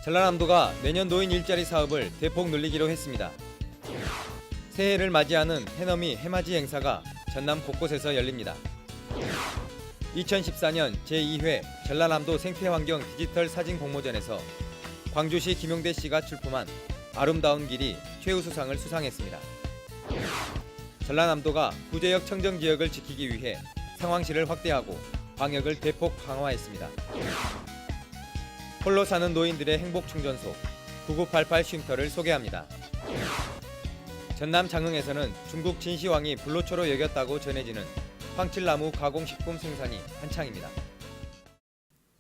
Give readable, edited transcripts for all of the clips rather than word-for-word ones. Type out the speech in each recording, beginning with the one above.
전라남도가 내년 노인 일자리 사업을 대폭 늘리기로 했습니다. 새해를 맞이하는 해넘이 해맞이 행사가 전남 곳곳에서 열립니다. 2014년 제2회 전라남도 생태환경 디지털 사진 공모전에서 광주시 김용대 씨가 출품한 아름다운 길이 최우수상을 수상했습니다. 전라남도가 구제역 청정지역을 지키기 위해 상황실을 확대하고 방역을 대폭 강화했습니다. 홀로 사는 노인들의 행복충전소 9988 쉼터를 소개합니다. 전남 장흥에서는 중국 진시황이 불로초로 여겼다고 전해지는 황칠나무 가공식품 생산이 한창입니다.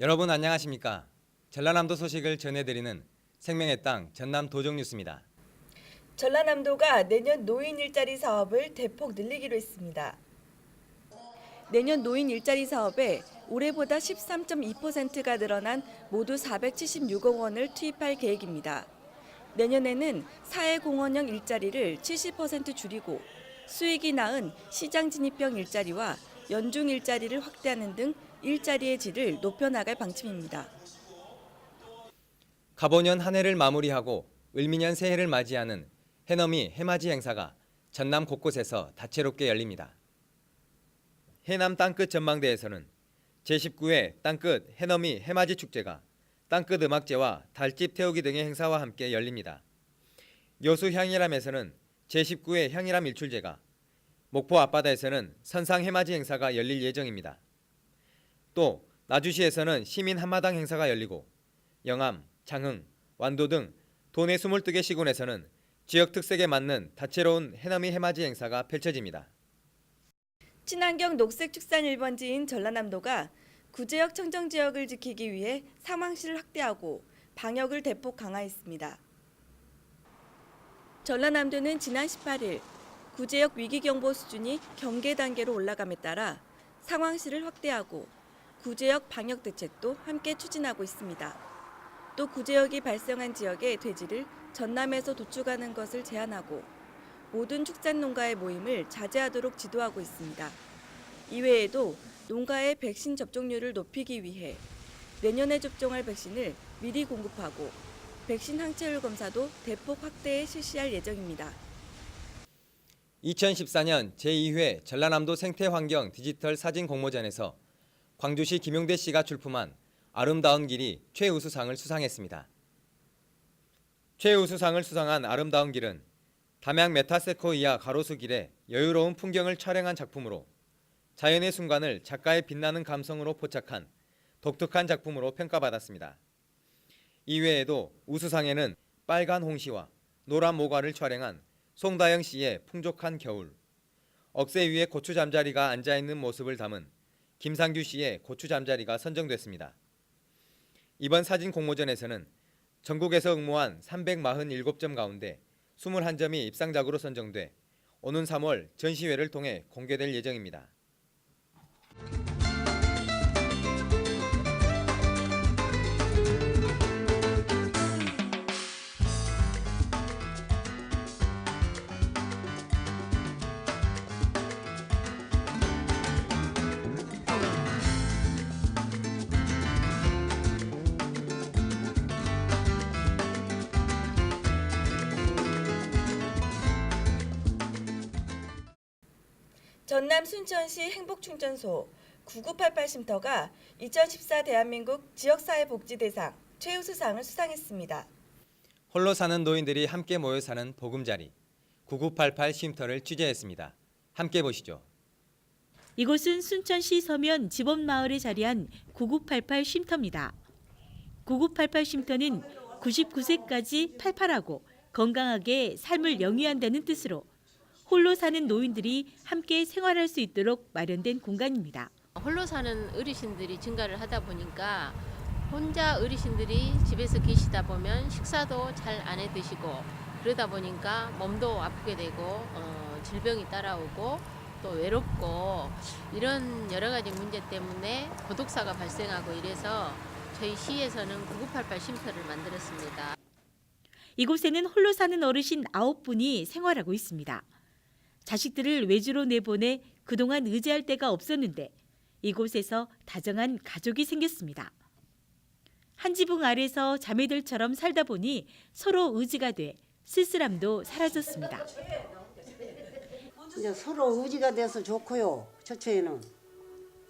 여러분 안녕하십니까? 전라남도 소식을 전해드리는 생명의 땅 전남 도정뉴스입니다. 전라남도가 내년 노인 일자리 사업을 대폭 늘리기로 했습니다. 내년 노인 일자리 사업에 올해보다 13.2%가 늘어난 모두 476억 원을 투입할 계획입니다. 내년에는 사회공헌형 일자리를 70% 줄이고 수익이 나은 시장 진입형 일자리와 연중 일자리를 확대하는 등 일자리의 질을 높여나갈 방침입니다. 갑오년 한 해를 마무리하고 을미년 새해를 맞이하는 해넘이 해맞이 행사가 전남 곳곳에서 다채롭게 열립니다. 해남 땅끝 전망대에서는 제19회 땅끝 해넘이 해맞이 축제가 땅끝 음악제와 달집 태우기 등의 행사와 함께 열립니다. 여수 향일암에서는 제19회 향일암 일출제가, 목포 앞바다에서는 선상 해맞이 행사가 열릴 예정입니다. 또 나주시에서는 시민 한마당 행사가 열리고 영암, 장흥, 완도 등 도내 22개 시군에서는 지역 특색에 맞는 다채로운 해넘이 해맞이 행사가 펼쳐집니다. 친환경 녹색 축산 1번지인 전라남도가 구제역 청정지역을 지키기 위해 상황실을 확대하고 방역을 대폭 강화했습니다. 전라남도는 지난 18일 구제역 위기경보 수준이 경계 단계로 올라감에 따라 상황실을 확대하고 구제역 방역 대책도 함께 추진하고 있습니다. 또 구제역이 발생한 지역의 돼지를 전남에서 도축하는 것을 제한하고 모든 축산 농가의 모임을 자제하도록 지도하고 있습니다. 이외에도 농가의 백신 접종률을 높이기 위해 내년에 접종할 백신을 미리 공급하고 백신 항체율 검사도 대폭 확대해 실시할 예정입니다. 2014년 제2회 전라남도 생태환경 디지털 사진 공모전에서 광주시 김용대 씨가 출품한 아름다운 길이 최우수상을 수상했습니다. 최우수상을 수상한 아름다운 길은 담양 메타세코이아 가로수길의 여유로운 풍경을 촬영한 작품으로 자연의 순간을 작가의 빛나는 감성으로 포착한 독특한 작품으로 평가받았습니다. 이외에도 우수상에는 빨간 홍시와 노란 모과를 촬영한 송다영 씨의 풍족한 겨울, 억새 위에 고추 잠자리가 앉아있는 모습을 담은 김상규 씨의 고추 잠자리가 선정됐습니다. 이번 사진 공모전에서는 전국에서 응모한 347점 가운데 21점이 입상작으로 선정돼 오는 3월 전시회를 통해 공개될 예정입니다. 전남 순천시 행복충전소 9988 쉼터가 2014 대한민국 지역사회복지대상 최우수상을 수상했습니다. 홀로 사는 노인들이 함께 모여 사는 보금자리 9988 쉼터를 취재했습니다. 함께 보시죠. 이곳은 순천시 서면 지범마을에 자리한 9988 쉼터입니다. 9988 쉼터는 99세까지 팔팔하고 건강하게 삶을 영위한다는 뜻으로 홀로 사는 노인들이 함께 생활할 수 있도록 마련된 공간입니다. 홀로 사는 어르신들이 증가를 하다 보니까 혼자 어르신들이 집에서 계시다 보면 식사도 잘 안 해 드시고 그러다 보니까 몸도 아프게 되고 질병이 따라오고 또 외롭고 이런 여러 가지 문제 때문에 고독사가 발생하고 이래서 저희 시에서는 9988 쉼터를 만들었습니다. 이곳에는 홀로 사는 어르신 9분이 생활하고 있습니다. 자식들을 외주로 내보내 그동안 의지할 데가 없었는데 이곳에서 다정한 가족이 생겼습니다. 한 지붕 아래서 자매들처럼 살다 보니 서로 의지가 돼 쓸쓸함도 사라졌습니다. 이제 서로 의지가 돼서 좋고요. 처처에는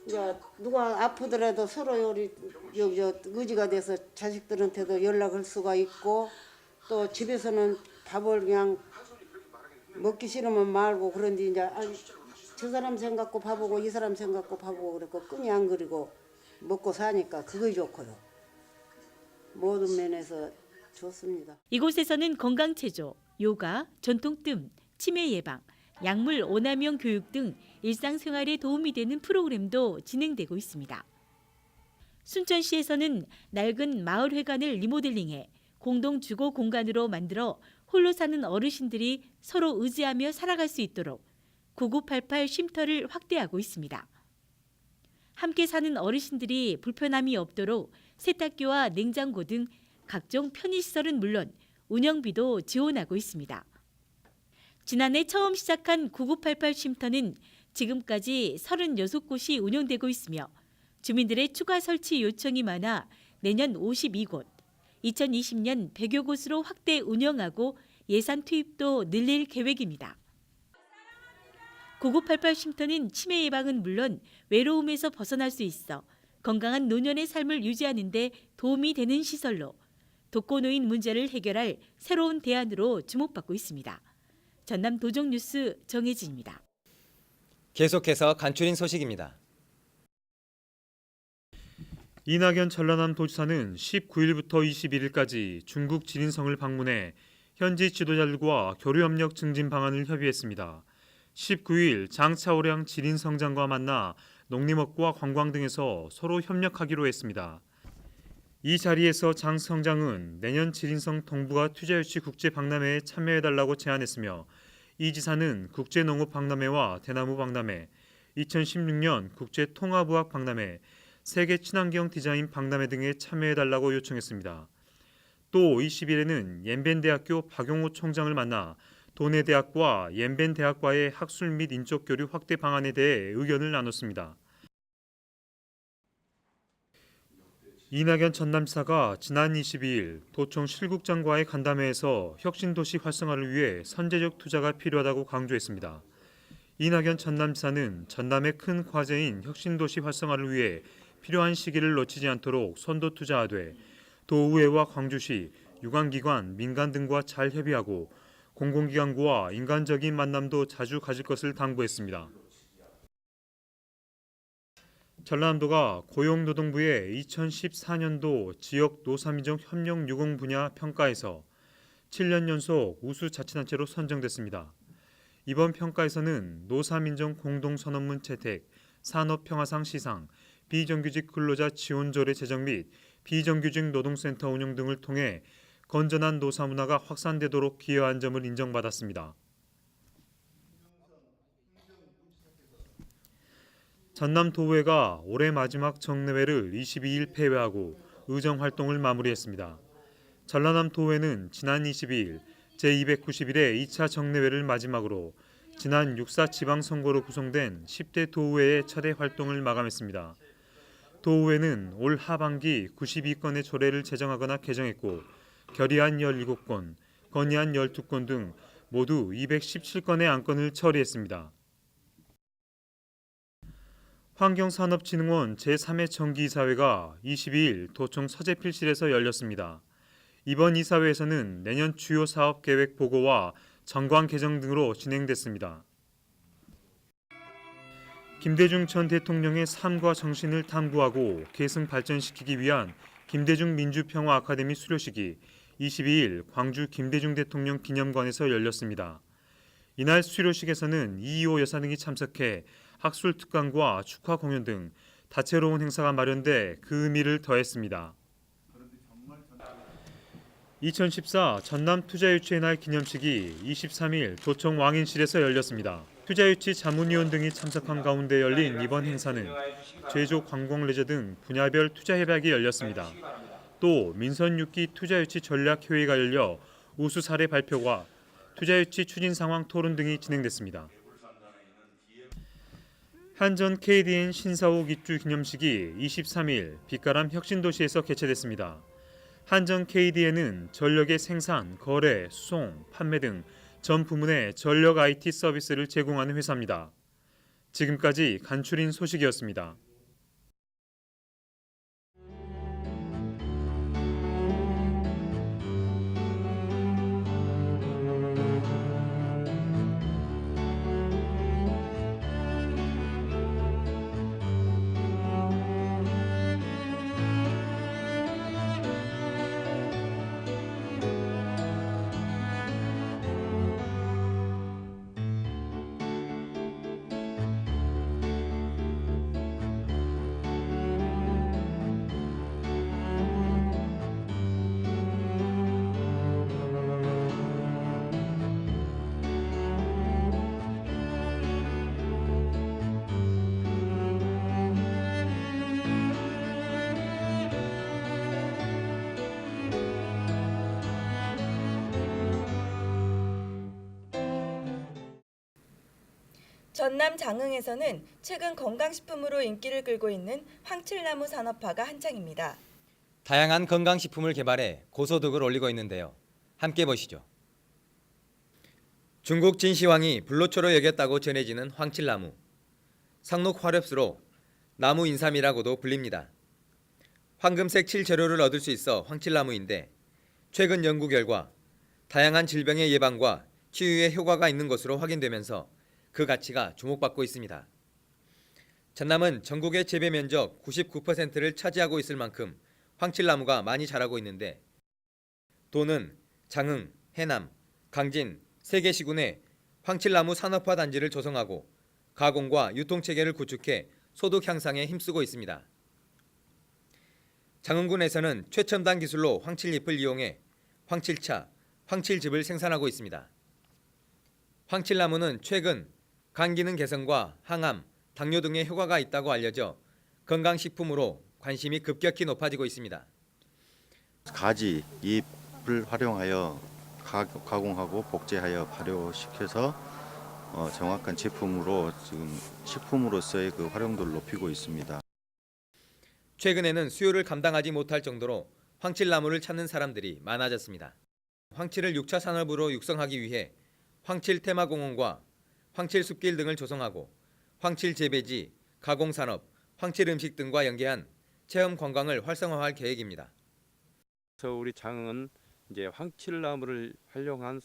이제 누가 아프더라도 서로 요리 의지가 돼서 자식들한테도 연락할 수가 있고 또 집에서는 밥을 그냥 먹기 싫으면 말고 그런데 이제 저 사람 생각고 밥하고 이 사람 생각고 밥하고 그랬고 끈이 안 그리고 먹고 사니까 그게 좋고요. 모든 면에서 좋습니다. 이곳에서는 건강체조, 요가, 전통뜸, 치매 예방, 약물 오남용 교육 등 일상생활에 도움이 되는 프로그램도 진행되고 있습니다. 순천시에서는 낡은 마을회관을 리모델링해 공동주거 공간으로 만들어 홀로 사는 어르신들이 서로 의지하며 살아갈 수 있도록 9988 쉼터를 확대하고 있습니다. 함께 사는 어르신들이 불편함이 없도록 세탁기와 냉장고 등 각종 편의시설은 물론 운영비도 지원하고 있습니다. 지난해 처음 시작한 9988 쉼터는 지금까지 36곳이 운영되고 있으며 주민들의 추가 설치 요청이 많아 내년 52곳, 2020년 100여 곳으로 확대 운영하고 예산 투입도 늘릴 계획입니다. 9988 쉼터는 치매 예방은 물론 외로움에서 벗어날 수 있어 건강한 노년의 삶을 유지하는 데 도움이 되는 시설로 독거노인 문제를 해결할 새로운 대안으로 주목받고 있습니다. 전남 도정뉴스 정혜진입니다. 계속해서 간추린 소식입니다. 이낙연 전라남 도지사는 19일부터 21일까지 중국 지린성을 방문해 현지 지도자들과 교류협력 증진 방안을 협의했습니다. 19일 장차오량 지린성장과 만나 농림업과 관광 등에서 서로 협력하기로 했습니다. 이 자리에서 장 성장은 내년 지린성 동북아 투자유치 국제박람회에 참여해달라고 제안했으며 이 지사는 국제농업박람회와 대나무 박람회, 2016년 국제통합의학 박람회, 세계 친환경 디자인 박람회 등에 참여해달라고 요청했습니다. 또 20일에는 옌벤대학교 박용호 총장을 만나 도내대학과 옌벤대학과의 학술 및 인적 교류 확대 방안에 대해 의견을 나눴습니다. 이낙연 전남지사가 지난 22일 도청 실국장과의 간담회에서 혁신도시 활성화를 위해 선제적 투자가 필요하다고 강조했습니다. 이낙연 전남지사는 전남의 큰 과제인 혁신도시 활성화를 위해 필요한 시기를 놓치지 않도록 선도 투자하되 도의회와 광주시, 유관기관, 민간 등과 잘 협의하고 공공기관과 인간적인 만남도 자주 가질 것을 당부했습니다. 전라남도가 고용노동부의 2014년도 지역 노사민족 협력 유공 분야 평가에서 7년 연속 우수 자치단체로 선정됐습니다. 이번 평가에서는 노사민족 공동선언문 채택, 산업평화상 시상, 비정규직 근로자 지원조례 제정 및 비정규직 노동센터 운영 등을 통해 건전한 노사문화가 확산되도록 기여한 점을 인정받았습니다. 전남도의회가 올해 마지막 정례회를 22일 폐회하고 의정활동을 마무리했습니다. 전라남도의회는 지난 22일 제291회 2차 정례회를 마지막으로 지난 6.4 지방선거로 구성된 10대 도의회의 차례 활동을 마감했습니다. 도의회는 올 하반기 92건의 조례를 제정하거나 개정했고 결의안 17건, 건의안 12건 등 모두 217건의 안건을 처리했습니다. 환경산업진흥원 제3회 정기이사회가 22일 도청 서재필실에서 열렸습니다. 이번 이사회에서는 내년 주요 사업 계획 보고와 정관 개정 등으로 진행됐습니다. 김대중 전 대통령의 삶과 정신을 탐구하고 계승 발전시키기 위한 김대중 민주평화 아카데미 수료식이 22일 광주 김대중 대통령 기념관에서 열렸습니다. 이날 수료식에서는 이희호 여사 등이 참석해 학술 특강과 축하 공연 등 다채로운 행사가 마련돼 그 의미를 더했습니다. 2014 전남 투자유치의 날 기념식이 23일 도청 왕인실에서 열렸습니다. 투자유치 자문위원 등이 참석한 가운데 열린 이번 행사는 제조, 관광, 레저 등 분야별 투자 협약이 열렸습니다. 또 민선 6기 투자유치 전략회의가 열려 우수 사례 발표와 투자유치 추진 상황 토론 등이 진행됐습니다. 한전 KDN 신사옥 입주 기념식이 23일 빛가람 혁신도시에서 개최됐습니다. 한전 KDN은 전력의 생산, 거래, 수송, 판매 등 전 부문의 전력 IT 서비스를 제공하는 회사입니다. 지금까지 간추린 소식이었습니다. 전남 장흥에서는 최근 건강식품으로 인기를 끌고 있는 황칠나무 산업화가 한창입니다. 다양한 건강식품을 개발해 고소득을 올리고 있는데요. 함께 보시죠. 중국 진시황이 불로초로 여겼다고 전해지는 황칠나무. 상록 화렵수로 나무 인삼이라고도 불립니다. 황금색 칠재료를 얻을 수 있어 황칠나무인데 최근 연구 결과 다양한 질병의 예방과 치유에 효과가 있는 것으로 확인되면서 그 가치가 주목받고 있습니다. 전남은 전국의 재배 면적 99%를 차지하고 있을 만큼 황칠나무가 많이 자라고 있는데 도는 장흥, 해남, 강진 3개 시군에 황칠나무 산업화 단지를 조성하고 가공과 유통체계를 구축해 소득 향상에 힘쓰고 있습니다. 장흥군에서는 최첨단 기술로 황칠잎을 이용해 황칠차, 황칠즙을 생산하고 있습니다. 황칠나무는 최근 간 기능 개선과 항암, 당뇨 등의 효과가 있다고 알려져 건강식품으로 관심이 급격히 높아지고 있습니다. 가지, 잎을 활용하여 가공하고 복제하여 발효시켜서 정확한 제품으로 지금 식품으로서의 그 활용도를 높이고 있습니다. 최근에는 수요를 감당하지 못할 정도로 황칠나무를 찾는 사람들이 많아졌습니다. 황칠을 6차 산업으로 육성하기 위해 황칠 테마공원과 황칠 숲길 등을 조성하고 황칠 재배지, 가공산업, 황칠 음식 등과 연계한 체험 관광을 활성화할 계획입니다. 그래서 우리 장흥은 이제 황칠나무를 활용한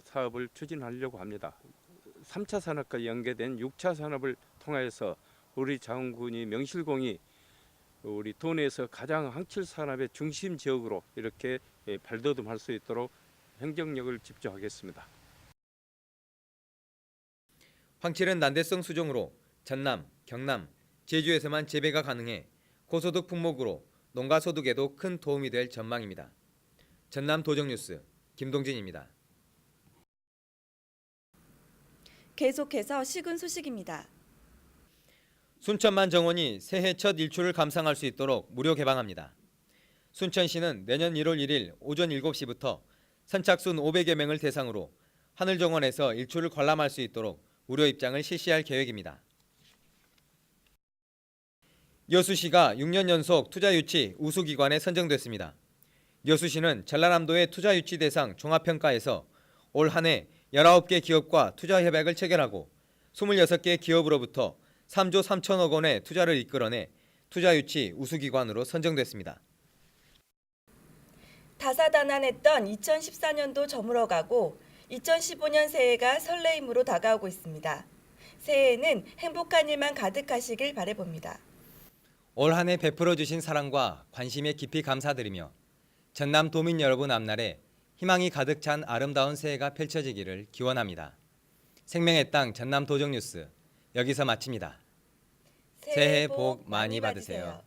사업을 추진하려고 합니다. 3차 산업과 연계된 6차 산업을 통해서 우리 장흥군이 명실공히 우리 도내에서 가장 황칠 산업의 중심 지역으로 이렇게 발돋움할 수 있도록 행정력을 집중하겠습니다. 황칠은 난대성 수종으로 전남, 경남, 제주에서만 재배가 가능해 고소득 품목으로 농가 소득에도 큰 도움이 될 전망입니다. 전남 도정뉴스 김동진입니다. 계속해서 시군 소식입니다. 순천만 정원이 새해 첫 일출을 감상할 수 있도록 무료 개방합니다. 순천시는 내년 1월 1일 오전 7시부터 선착순 500여 명을 대상으로 하늘정원에서 일출을 관람할 수 있도록 무료 입장을 실시할 계획입니다. 여수시가 6년 연속 투자유치 우수기관에 선정됐습니다. 여수시는 전라남도의 투자유치 대상 종합평가에서 올 한 해 19개 기업과 투자협약을 체결하고 26개 기업으로부터 3조 3천억 원의 투자를 이끌어내 투자유치 우수기관으로 선정됐습니다. 다사다난했던 2014년도 저물어가고 2015년 새해가 설레임으로 다가오고 있습니다. 새해에는 행복한 일만 가득하시길 바라봅니다. 올 한 해 베풀어 주신 사랑과 관심에 깊이 감사드리며 전남 도민 여러분 앞날에 희망이 가득 찬 아름다운 새해가 펼쳐지기를 기원합니다. 생명의 땅 전남 도정뉴스 여기서 마칩니다. 새해 복 많이 받으세요.